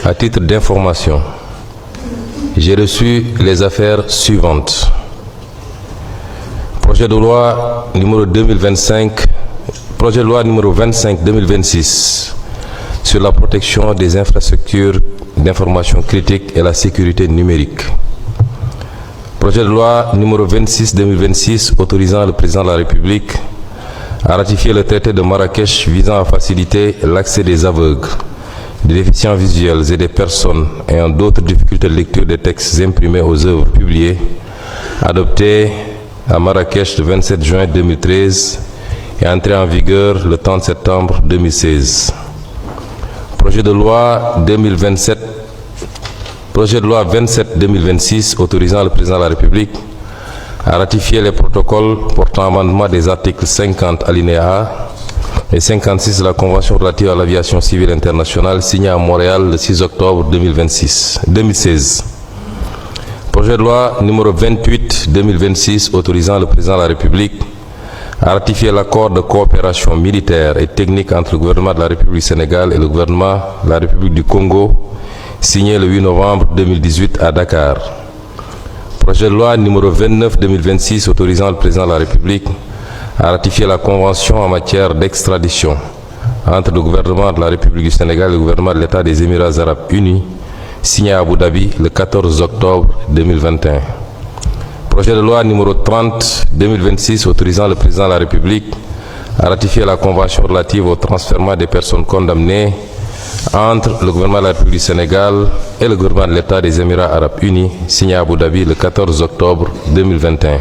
À titre d'information, j'ai reçu les affaires suivantes. Projet de loi numéro 25-2026 sur la protection des infrastructures d'information critique et la sécurité numérique. Projet de loi numéro 26-2026 autorisant le président de la République à ratifier le traité de Marrakech visant à faciliter l'accès des aveugles, des déficients visuels et des personnes ayant d'autres difficultés de lecture des textes imprimés aux œuvres publiées, adopté à Marrakech le 27 juin 2013 et entré en vigueur le 30 septembre 2016. Projet de loi 27-2026 autorisant le président de la République à ratifier les protocoles portant amendement des articles 50 alinéa A et 56 de la Convention relative à l'aviation civile internationale signée à Montréal le 6 octobre 2016. Projet de loi numéro 28-2026 autorisant le président de la République à ratifier l'accord de coopération militaire et technique entre le gouvernement de la République du Sénégal et le gouvernement de la République du Congo, signé le 8 novembre 2018 à Dakar. Projet de loi numéro 29-2026 autorisant le président de la République à ratifier la convention en matière d'extradition entre le gouvernement de la République du Sénégal et le gouvernement de l'État des Émirats arabes unis, signé à Abu Dhabi le 14 octobre 2021. Projet de loi numéro 30-2026 autorisant le président de la République à ratifier la convention relative au transfèrement des personnes condamnées entre le gouvernement de la République du Sénégal et le gouvernement de l'État des Émirats arabes unis, signé à Abu Dhabi le 14 octobre 2021.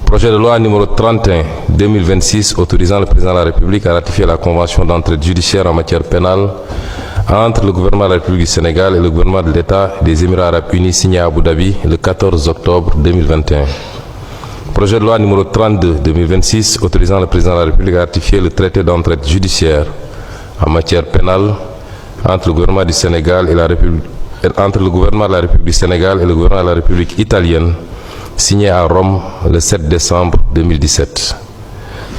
Projet de loi numéro 31-2026 autorisant le président de la République à ratifier la convention d'entraide judiciaire en matière pénale entre le gouvernement de la République du Sénégal et le gouvernement de l'État des Émirats arabes unis, signé à Abu Dhabi le 14 octobre 2021. Projet de loi numéro 32-2026 autorisant le président de la République à ratifier le traité d'entraide judiciaire en matière pénale entre le gouvernement du Sénégal et la République, entre le gouvernement de la République du Sénégal et le gouvernement de la République italienne, signé à Rome le 7 décembre 2017.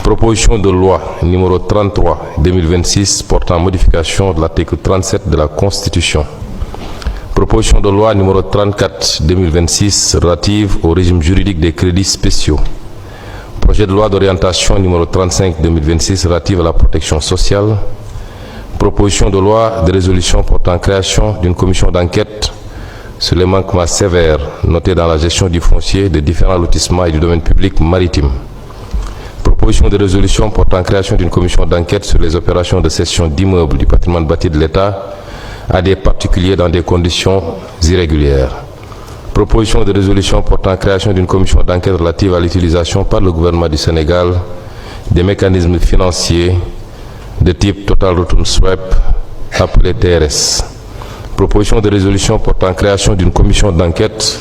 Proposition de loi numéro 33-2026 portant modification de l'article 37 de la Constitution. Proposition de loi numéro 34-2026 relative au régime juridique des crédits spéciaux. Projet de loi d'orientation numéro 35-2026 relative à la protection sociale. Proposition de loi de résolution portant création d'une commission d'enquête sur les manquements sévères notés dans la gestion du foncier des différents lotissements et du domaine public maritime. Proposition de résolution portant création d'une commission d'enquête sur les opérations de cession d'immeubles du patrimoine bâti de l'État à des particuliers dans des conditions irrégulières. Proposition de résolution portant création d'une commission d'enquête relative à l'utilisation par le gouvernement du Sénégal des mécanismes financiers de type Total Return Swap, appelé TRS. Proposition de résolution portant création d'une commission d'enquête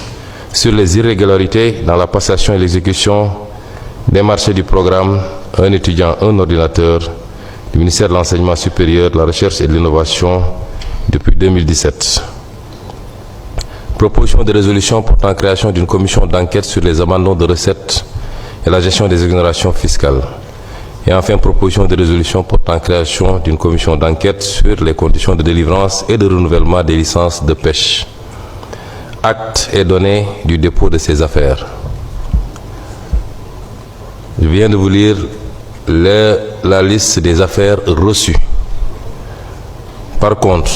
sur les irrégularités dans la passation et l'exécution des marchés du programme Un étudiant, un ordinateur du ministère de l'Enseignement supérieur, de la Recherche et de l'Innovation depuis 2017. Proposition de résolution portant création d'une commission d'enquête sur les abandons de recettes et la gestion des exonérations fiscales. Et enfin, proposition de résolution portant création d'une commission d'enquête sur les conditions de délivrance et de renouvellement des licences de pêche. Acte est donné du dépôt de ces affaires. Je viens de vous lire la liste des affaires reçues. Par contre,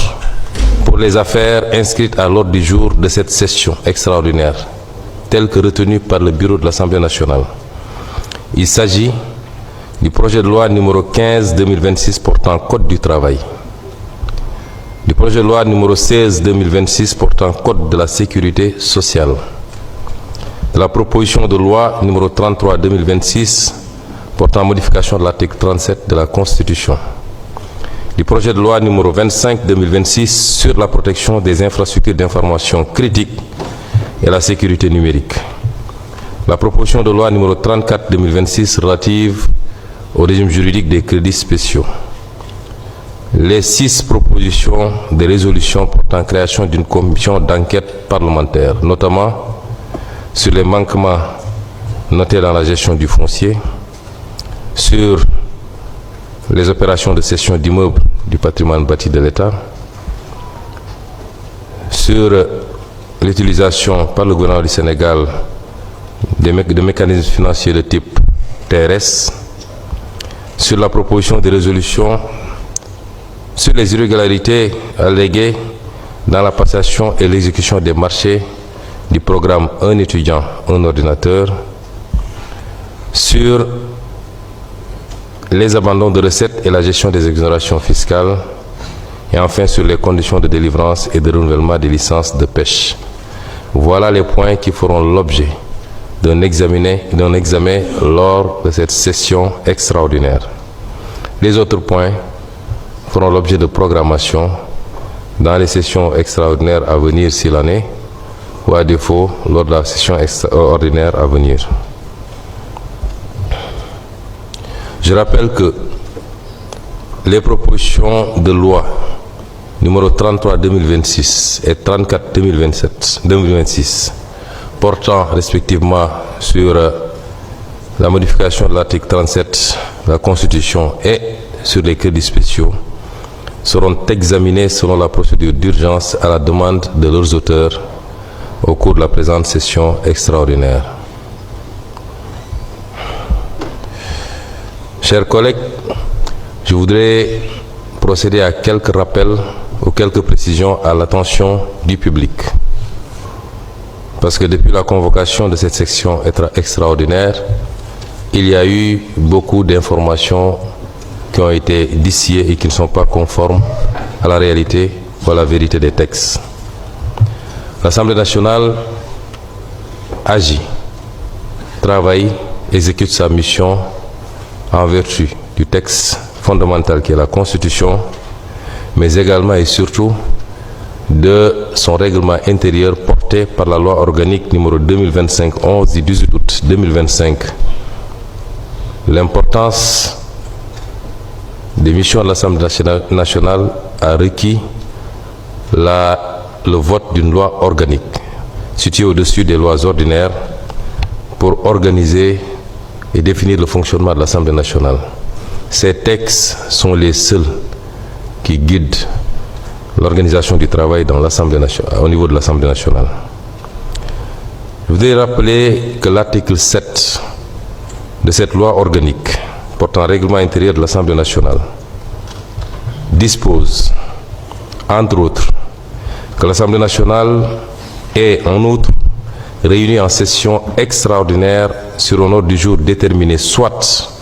pour les affaires inscrites à l'ordre du jour de cette session extraordinaire, telles que retenues par le bureau de l'Assemblée nationale, il s'agit du projet de loi numéro 15-2026 portant Code du travail, du projet de loi numéro 16-2026 portant Code de la sécurité sociale, de la proposition de loi numéro 33-2026 portant modification de l'article 37 de la Constitution, du projet de loi numéro 25-2026 sur la protection des infrastructures d'information critiques et la sécurité numérique, la proposition de loi numéro 34-2026 relative au régime juridique des crédits spéciaux, les 6 propositions de résolution portant création d'une commission d'enquête parlementaire, notamment sur les manquements notés dans la gestion du foncier, sur les opérations de cession d'immeubles du patrimoine bâti de l'État, sur l'utilisation par le gouvernement du Sénégal de mécanismes financiers de type TRS, sur la proposition de résolution sur les irrégularités alléguées dans la passation et l'exécution des marchés du programme Un étudiant, un ordinateur, sur les abandons de recettes et la gestion des exonérations fiscales, et enfin sur les conditions de délivrance et de renouvellement des licences de pêche. Voilà les points qui feront l'objet d'un examen lors de cette session extraordinaire. Les autres points feront l'objet de programmation dans les sessions extraordinaires à venir si l'année, ou à défaut lors de la session extraordinaire à venir. Je rappelle que les propositions de loi numéro 33-2026 et 34-2026 portant respectivement sur la modification de l'article 37 de la Constitution et sur les crédits spéciaux seront examinés selon la procédure d'urgence à la demande de leurs auteurs au cours de la présente session extraordinaire. Chers collègues, je voudrais procéder à quelques rappels ou quelques précisions à l'attention du public. Parce que depuis la convocation de cette session extraordinaire, il y a eu beaucoup d'informations qui ont été distillées et qui ne sont pas conformes à la réalité ou à la vérité des textes. L'Assemblée nationale agit, travaille, exécute sa mission en vertu du texte fondamental qui est la Constitution, mais également et surtout de son règlement intérieur porté par la loi organique numéro 2025-11 du 18 août 2025. L'importance des missions de l'Assemblée nationale a requis le vote d'une loi organique située au-dessus des lois ordinaires pour organiser et définir le fonctionnement de l'Assemblée nationale. Ces textes sont les seuls qui guident l'organisation du travail dans au niveau de l'Assemblée nationale. Je voudrais rappeler que l'article 7 de cette loi organique portant règlement intérieur de l'Assemblée nationale dispose, entre autres, que l'Assemblée nationale est en outre réunie en session extraordinaire sur un ordre du jour déterminé, soit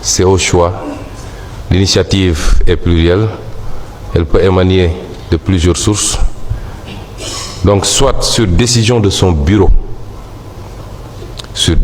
c'est au choix, l'initiative est plurielle, elle peut émaner de plusieurs sources, donc soit sur décision de son bureau, sur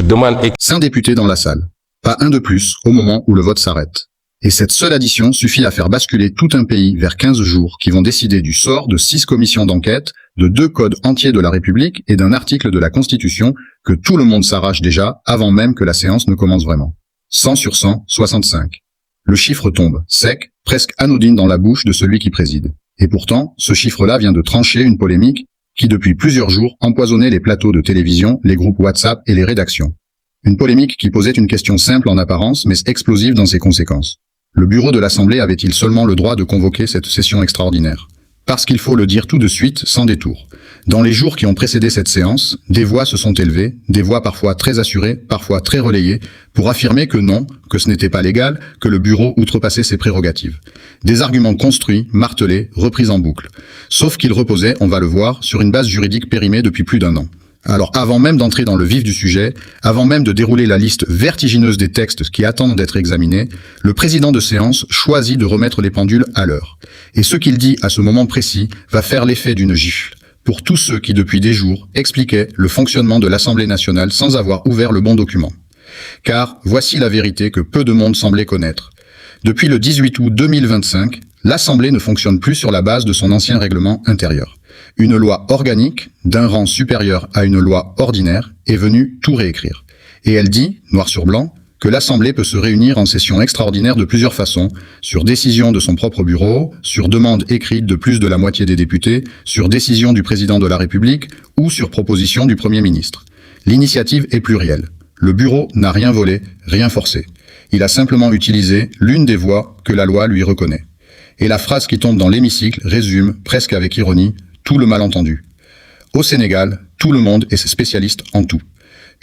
demande... 5 députés dans la salle, pas un de plus au moment où le vote s'arrête. Et cette seule addition suffit à faire basculer tout un pays vers 15 jours qui vont décider du sort de 6 commissions d'enquête, de 2 codes entiers de la République et d'un article de la Constitution que tout le monde s'arrache déjà avant même que la séance ne commence vraiment. 100 sur 100, 65. Le chiffre tombe, sec, presque anodine dans la bouche de celui qui préside. Et pourtant, ce chiffre-là vient de trancher une polémique qui depuis plusieurs jours empoisonnait les plateaux de télévision, les groupes WhatsApp et les rédactions. Une polémique qui posait une question simple en apparence mais explosive dans ses conséquences. Le bureau de l'Assemblée avait-il seulement le droit de convoquer cette session extraordinaire? Parce qu'il faut le dire tout de suite, sans détour. Dans les jours qui ont précédé cette séance, des voix se sont élevées, des voix parfois très assurées, parfois très relayées, pour affirmer que non, que ce n'était pas légal, que le bureau outrepassait ses prérogatives. Des arguments construits, martelés, repris en boucle. Sauf qu'ils reposaient, on va le voir, sur une base juridique périmée depuis plus d'1 an. Alors avant même d'entrer dans le vif du sujet, avant même de dérouler la liste vertigineuse des textes qui attendent d'être examinés, le président de séance choisit de remettre les pendules à l'heure. Et ce qu'il dit à ce moment précis va faire l'effet d'une gifle pour tous ceux qui depuis des jours expliquaient le fonctionnement de l'Assemblée nationale sans avoir ouvert le bon document. Car voici la vérité que peu de monde semblait connaître. Depuis le 18 août 2025, l'Assemblée ne fonctionne plus sur la base de son ancien règlement intérieur. Une loi organique, d'un rang supérieur à une loi ordinaire, est venue tout réécrire. Et elle dit, noir sur blanc, que l'Assemblée peut se réunir en session extraordinaire de plusieurs façons, sur décision de son propre bureau, sur demande écrite de plus de la moitié des députés, sur décision du président de la République ou sur proposition du Premier ministre. L'initiative est plurielle. Le bureau n'a rien volé, rien forcé. Il a simplement utilisé l'une des voies que la loi lui reconnaît. Et la phrase qui tombe dans l'hémicycle résume, presque avec ironie, tout le malentendu. Au Sénégal, tout le monde est spécialiste en tout.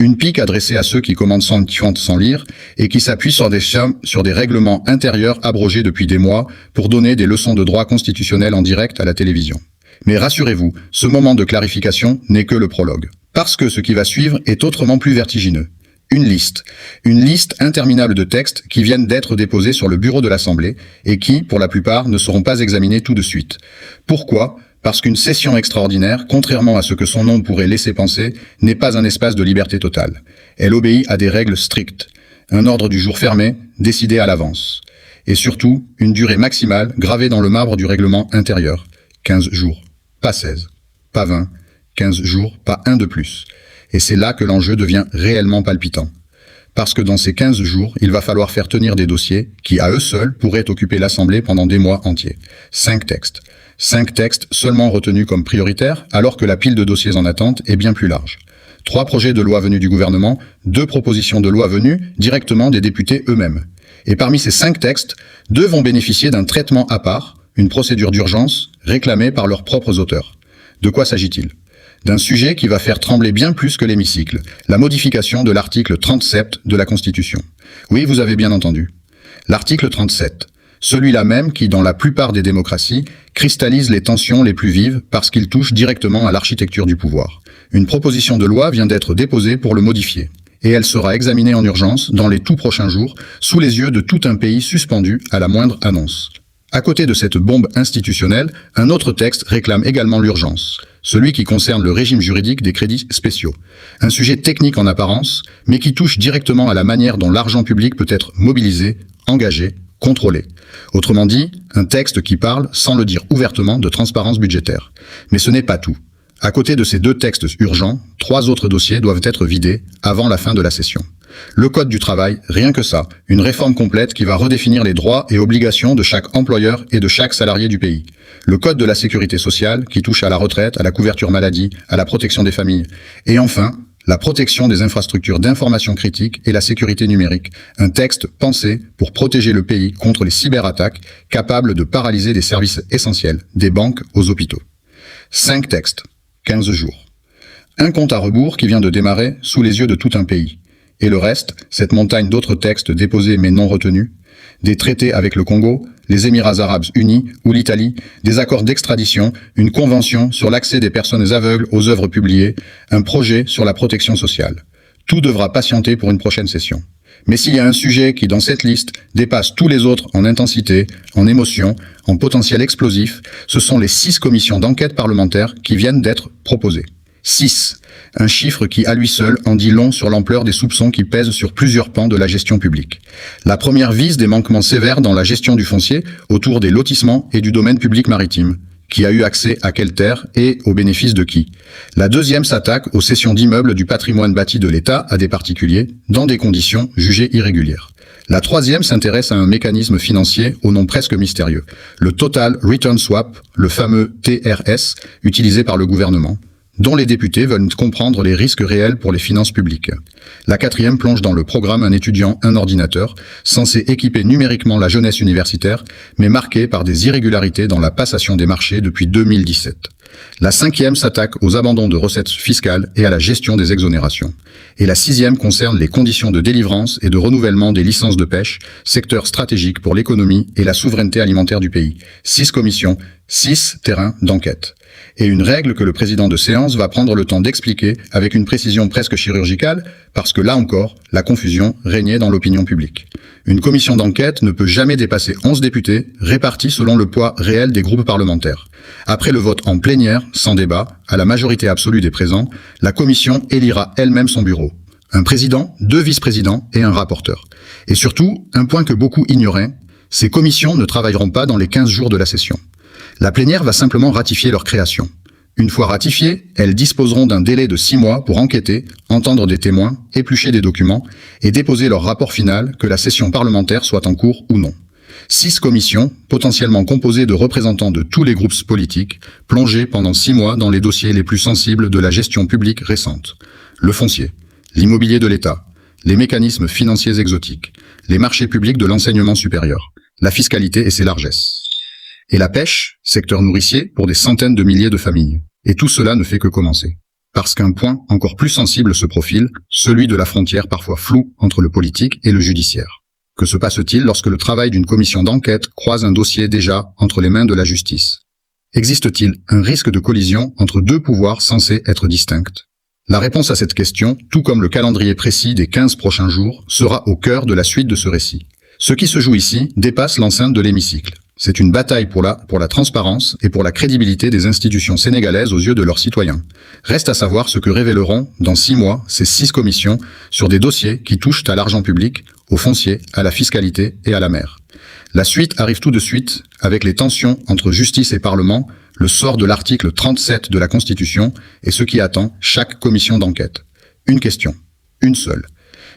Une pique adressée à ceux qui commandent sans lire et qui s'appuient sur des règlements intérieurs abrogés depuis des mois pour donner des leçons de droit constitutionnel en direct à la télévision. Mais rassurez-vous, ce moment de clarification n'est que le prologue. Parce que ce qui va suivre est autrement plus vertigineux. Une liste interminable de textes qui viennent d'être déposés sur le bureau de l'Assemblée et qui, pour la plupart, ne seront pas examinés tout de suite. Pourquoi ? Parce qu'une session extraordinaire, contrairement à ce que son nom pourrait laisser penser, n'est pas un espace de liberté totale. Elle obéit à des règles strictes. Un ordre du jour fermé, décidé à l'avance. Et surtout, une durée maximale gravée dans le marbre du règlement intérieur. 15 jours. Pas 16. Pas 20. 15 jours, pas un de plus. Et c'est là que l'enjeu devient réellement palpitant. Parce que dans ces 15 jours, il va falloir faire tenir des dossiers qui, à eux seuls, pourraient occuper l'Assemblée pendant des mois entiers. 5 textes. 5 textes seulement retenus comme prioritaires, alors que la pile de dossiers en attente est bien plus large. 3 projets de loi venus du gouvernement, 2 propositions de loi venues directement des députés eux-mêmes. Et parmi ces 5 textes, 2 vont bénéficier d'un traitement à part, une procédure d'urgence, réclamée par leurs propres auteurs. De quoi s'agit-il ? D'un sujet qui va faire trembler bien plus que l'hémicycle, la modification de l'article 37 de la Constitution. Oui, vous avez bien entendu. L'article 37. Celui-là même qui, dans la plupart des démocraties, cristallise les tensions les plus vives parce qu'il touche directement à l'architecture du pouvoir. Une proposition de loi vient d'être déposée pour le modifier. Et elle sera examinée en urgence dans les tout prochains jours, sous les yeux de tout un pays suspendu à la moindre annonce. À côté de cette bombe institutionnelle, un autre texte réclame également l'urgence, celui qui concerne le régime juridique des crédits spéciaux. Un sujet technique en apparence, mais qui touche directement à la manière dont l'argent public peut être mobilisé, engagé, contrôlé. Autrement dit, un texte qui parle, sans le dire ouvertement, de transparence budgétaire. Mais ce n'est pas tout. À côté de ces 2 textes urgents, 3 autres dossiers doivent être vidés avant la fin de la session. Le Code du travail, rien que ça, une réforme complète qui va redéfinir les droits et obligations de chaque employeur et de chaque salarié du pays. Le Code de la sécurité sociale, qui touche à la retraite, à la couverture maladie, à la protection des familles. Et enfin, la protection des infrastructures d'information critique et la sécurité numérique, un texte pensé pour protéger le pays contre les cyberattaques capables de paralyser des services essentiels, des banques aux hôpitaux. 5 textes, 15 jours. Un compte à rebours qui vient de démarrer sous les yeux de tout un pays. Et le reste, cette montagne d'autres textes déposés mais non retenus, des traités avec le Congo, les Émirats arabes unis ou l'Italie, des accords d'extradition, une convention sur l'accès des personnes aveugles aux œuvres publiées, un projet sur la protection sociale. Tout devra patienter pour une prochaine session. Mais s'il y a un sujet qui, dans cette liste, dépasse tous les autres en intensité, en émotion, en potentiel explosif, ce sont les 6 commissions d'enquête parlementaires qui viennent d'être proposées. 6. Un chiffre qui, à lui seul, en dit long sur l'ampleur des soupçons qui pèsent sur plusieurs pans de la gestion publique. La première vise des manquements sévères dans la gestion du foncier autour des lotissements et du domaine public maritime. Qui a eu accès à quelle terre et au bénéfice de qui. La deuxième s'attaque aux cessions d'immeubles du patrimoine bâti de l'État à des particuliers, dans des conditions jugées irrégulières. La troisième s'intéresse à un mécanisme financier au nom presque mystérieux, le Total Return Swap, le fameux TRS, utilisé par le gouvernement, dont les députés veulent comprendre les risques réels pour les finances publiques. La quatrième plonge dans le programme Un étudiant, un ordinateur, censé équiper numériquement la jeunesse universitaire, mais marqué par des irrégularités dans la passation des marchés depuis 2017. La cinquième s'attaque aux abandons de recettes fiscales et à la gestion des exonérations. Et la sixième concerne les conditions de délivrance et de renouvellement des licences de pêche, secteur stratégique pour l'économie et la souveraineté alimentaire du pays. 6 commissions, 6 terrains d'enquête. Et une règle que le président de séance va prendre le temps d'expliquer avec une précision presque chirurgicale, parce que là encore, la confusion régnait dans l'opinion publique. Une commission d'enquête ne peut jamais dépasser 11 députés, répartis selon le poids réel des groupes parlementaires. Après le vote en plénière, sans débat, à la majorité absolue des présents, la commission élira elle-même son bureau. Un président, 2 vice-présidents et un rapporteur. Et surtout, un point que beaucoup ignoraient, ces commissions ne travailleront pas dans les 15 jours de la session. La plénière va simplement ratifier leur création. Une fois ratifiées, elles disposeront d'un délai de 6 mois pour enquêter, entendre des témoins, éplucher des documents et déposer leur rapport final, que la session parlementaire soit en cours ou non. 6 commissions, potentiellement composées de représentants de tous les groupes politiques, plongées pendant 6 mois dans les dossiers les plus sensibles de la gestion publique récente. Le foncier, l'immobilier de l'État, les mécanismes financiers exotiques, les marchés publics de l'enseignement supérieur, la fiscalité et ses largesses. Et la pêche, secteur nourricier pour des centaines de milliers de familles. Et tout cela ne fait que commencer. Parce qu'un point encore plus sensible se profile, celui de la frontière parfois floue entre le politique et le judiciaire. Que se passe-t-il lorsque le travail d'une commission d'enquête croise un dossier déjà entre les mains de la justice? Existe-t-il un risque de collision entre deux pouvoirs censés être distincts? La réponse à cette question, tout comme le calendrier précis des 15 prochains jours, sera au cœur de la suite de ce récit. Ce qui se joue ici dépasse l'enceinte de l'hémicycle. C'est une bataille pour la transparence et pour la crédibilité des institutions sénégalaises aux yeux de leurs citoyens. Reste à savoir ce que révéleront, dans 6 mois, ces 6 commissions sur des dossiers qui touchent à l'argent public, au foncier, à la fiscalité et à la mer. La suite arrive tout de suite avec les tensions entre justice et Parlement, le sort de l'article 37 de la Constitution et ce qui attend chaque commission d'enquête. Une question, une seule.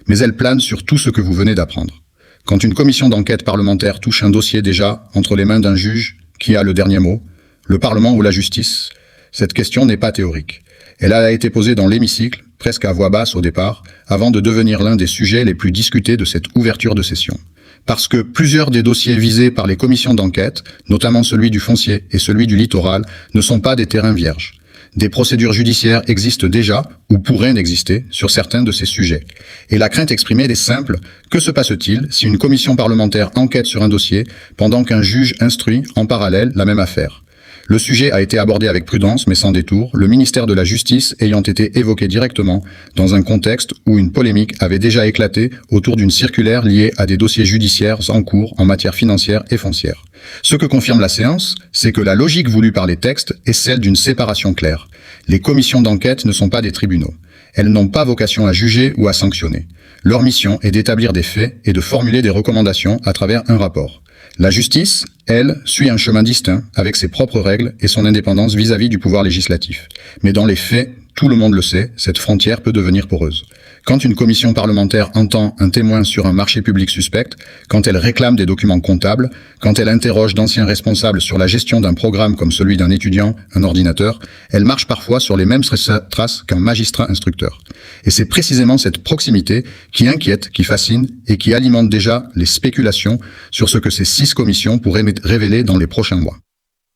Mais elle plane sur tout ce que vous venez d'apprendre. Quand une commission d'enquête parlementaire touche un dossier déjà entre les mains d'un juge, qui a le dernier mot, le Parlement ou la justice, cette question n'est pas théorique. Elle a été posée dans l'hémicycle, presque à voix basse au départ, avant de devenir l'un des sujets les plus discutés de cette ouverture de session. Parce que plusieurs des dossiers visés par les commissions d'enquête, notamment celui du foncier et celui du littoral, ne sont pas des terrains vierges. Des procédures judiciaires existent déjà, ou pourraient exister, sur certains de ces sujets. Et la crainte exprimée est simple, que se passe-t-il si une commission parlementaire enquête sur un dossier, pendant qu'un juge instruit, en parallèle, la même affaire? Le sujet a été abordé avec prudence mais sans détour, le ministère de la Justice ayant été évoqué directement dans un contexte où une polémique avait déjà éclaté autour d'une circulaire liée à des dossiers judiciaires en cours en matière financière et foncière. Ce que confirme la séance, c'est que la logique voulue par les textes est celle d'une séparation claire. Les commissions d'enquête ne sont pas des tribunaux. Elles n'ont pas vocation à juger ou à sanctionner. Leur mission est d'établir des faits et de formuler des recommandations à travers un rapport. La justice, elle, suit un chemin distinct, avec ses propres règles et son indépendance vis-à-vis du pouvoir législatif. Mais dans les faits, tout le monde le sait, cette frontière peut devenir poreuse. Quand une commission parlementaire entend un témoin sur un marché public suspect, quand elle réclame des documents comptables, quand elle interroge d'anciens responsables sur la gestion d'un programme comme celui d'un étudiant, un ordinateur, elle marche parfois sur les mêmes traces qu'un magistrat instructeur. Et c'est précisément cette proximité qui inquiète, qui fascine et qui alimente déjà les spéculations sur ce que ces 6 commissions pourraient révéler dans les prochains mois.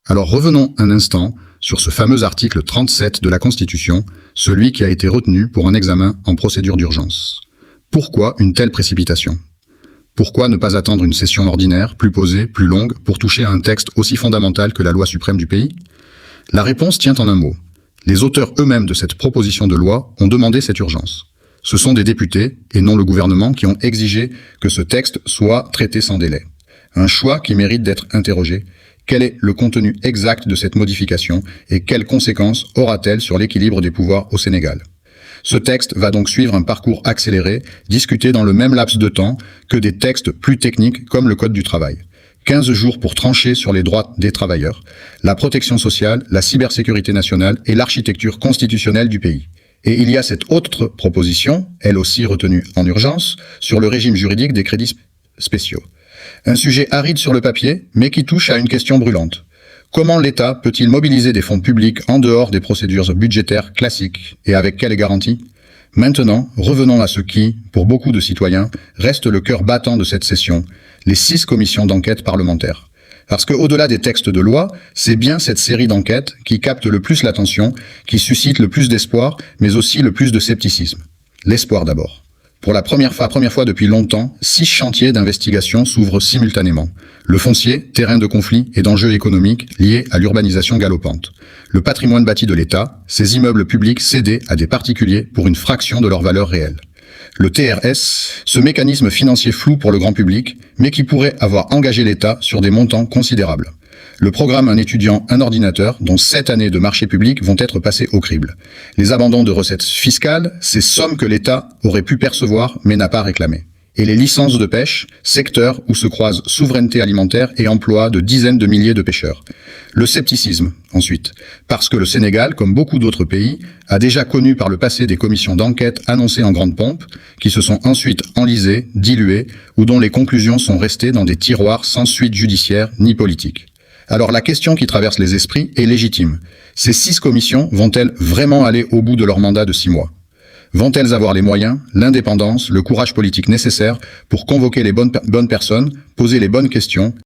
Alors revenons un instant sur ce fameux article 37 de la Constitution, celui qui a été retenu pour un examen en procédure d'urgence. Pourquoi une telle précipitation? Pourquoi ne pas attendre une session ordinaire, plus posée, plus longue, pour toucher à un texte aussi fondamental que la loi suprême du pays? La réponse tient en un mot. Les auteurs eux-mêmes de cette proposition de loi ont demandé cette urgence. Ce sont des députés, et non le gouvernement, qui ont exigé que ce texte soit traité sans délai. Un choix qui mérite d'être interrogé. Quel est le contenu exact de cette modification et quelles conséquences aura-t-elle sur l'équilibre des pouvoirs au Sénégal? Ce texte va donc suivre un parcours accéléré, discuté dans le même laps de temps que des textes plus techniques comme le Code du travail. 15 jours pour trancher sur les droits des travailleurs, la protection sociale, la cybersécurité nationale et l'architecture constitutionnelle du pays. Et il y a cette autre proposition, elle aussi retenue en urgence, sur le régime juridique des crédits spéciaux. Un sujet aride sur le papier, mais qui touche à une question brûlante. Comment l'État peut-il mobiliser des fonds publics en dehors des procédures budgétaires classiques et avec quelles garanties? Maintenant, revenons à ce qui, pour beaucoup de citoyens, reste le cœur battant de cette session, les 6 commissions d'enquête parlementaires. Parce qu'au-delà des textes de loi, c'est bien cette série d'enquêtes qui capte le plus l'attention, qui suscite le plus d'espoir, mais aussi le plus de scepticisme. L'espoir d'abord. Pour la première fois depuis longtemps, 6 chantiers d'investigation s'ouvrent simultanément. Le foncier, terrain de conflit et d'enjeux économiques liés à l'urbanisation galopante. Le patrimoine bâti de l'État, ces immeubles publics cédés à des particuliers pour une fraction de leur valeur réelle. Le TRS, ce mécanisme financier flou pour le grand public, mais qui pourrait avoir engagé l'État sur des montants considérables. Le programme Un étudiant, un ordinateur, dont 7 années de marché public vont être passées au crible. Les abandons de recettes fiscales, ces sommes que l'État aurait pu percevoir mais n'a pas réclamées. Et les licences de pêche, secteur où se croisent souveraineté alimentaire et emploi de dizaines de milliers de pêcheurs. Le scepticisme, ensuite, parce que le Sénégal, comme beaucoup d'autres pays, a déjà connu par le passé des commissions d'enquête annoncées en grande pompe, qui se sont ensuite enlisées, diluées, ou dont les conclusions sont restées dans des tiroirs sans suite judiciaire ni politique. Alors la question qui traverse les esprits est légitime. Ces 6 commissions vont-elles vraiment aller au bout de leur mandat de 6 mois? Vont-elles avoir les moyens, l'indépendance, le courage politique nécessaire pour convoquer les bonnes personnes, poser les bonnes questions